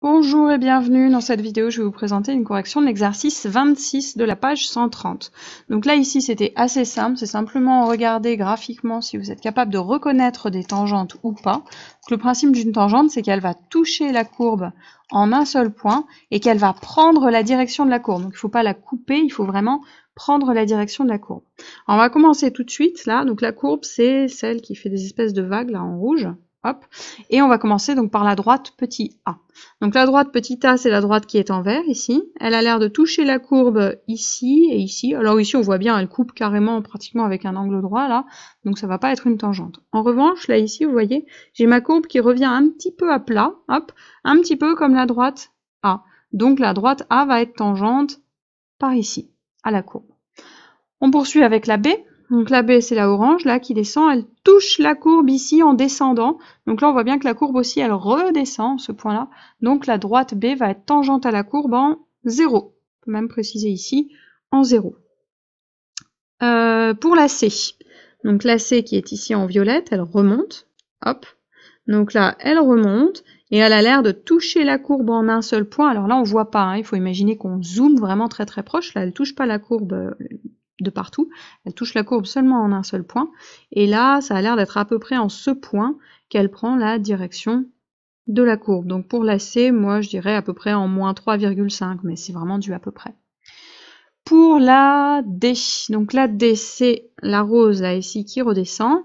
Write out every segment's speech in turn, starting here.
Bonjour et bienvenue. Dans cette vidéo, je vais vous présenter une correction de l'exercice 26 de la page 130. Donc là, ici, c'était assez simple. C'est simplement regarder graphiquement si vous êtes capable de reconnaître des tangentes ou pas. Donc, le principe d'une tangente, c'est qu'elle va toucher la courbe en un seul point et qu'elle va prendre la direction de la courbe. Donc, il ne faut pas la couper, il faut vraiment prendre la direction de la courbe. Alors, on va commencer tout de suite, là. Donc, la courbe, c'est celle qui fait des espèces de vagues, là, en rouge. Hop. Et on va commencer donc par la droite petit a. Donc la droite petit a, c'est la droite qui est en vert ici. Elle a l'air de toucher la courbe ici et ici. Alors ici, on voit bien, elle coupe carrément, pratiquement avec un angle droit là. Donc ça va pas être une tangente. En revanche, là ici, vous voyez, j'ai ma courbe qui revient un petit peu à plat. Hop, un petit peu comme la droite a. Donc la droite a va être tangente par ici, à la courbe. On poursuit avec la B. Donc la B, c'est la orange, là, qui descend. Elle touche la courbe ici en descendant. Donc là, on voit bien que la courbe aussi, elle redescend, ce point-là. Donc la droite B va être tangente à la courbe en 0. On peut même préciser ici, en 0. Pour la C. Donc la C qui est ici en violette, elle remonte. Hop. Donc là, elle remonte. Et elle a l'air de toucher la courbe en un seul point. Alors là, on voit pas. Hein. Il faut imaginer qu'on zoome vraiment très très proche. Là, elle touche pas la courbe de partout, elle touche la courbe seulement en un seul point, et là, ça a l'air d'être à peu près en ce point qu'elle prend la direction de la courbe. Donc pour la C, moi je dirais à peu près en moins 3,5, mais c'est vraiment dû à peu près. Pour la D, donc la D, c'est la rose là ici qui redescend.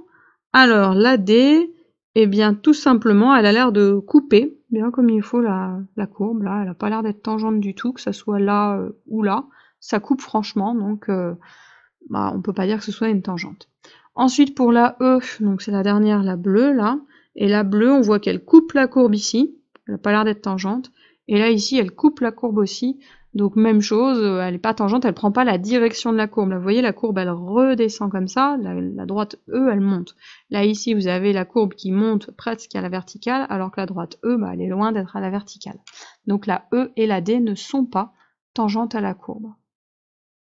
Alors la D, eh bien tout simplement, elle a l'air de couper, bien comme il faut la courbe, là, elle n'a pas l'air d'être tangente du tout, que ça soit là ou là. Ça coupe franchement, donc on peut pas dire que ce soit une tangente. Ensuite, pour la E, donc c'est la dernière, la bleue, là, et la bleue, on voit qu'elle coupe la courbe ici, elle n'a pas l'air d'être tangente, et là, ici, elle coupe la courbe aussi, donc même chose, elle n'est pas tangente, elle prend pas la direction de la courbe. Là, vous voyez, la courbe, elle redescend comme ça, la droite E, elle monte. Là, ici, vous avez la courbe qui monte presque à la verticale, alors que la droite E, elle est loin d'être à la verticale. Donc la E et la D ne sont pas tangentes à la courbe.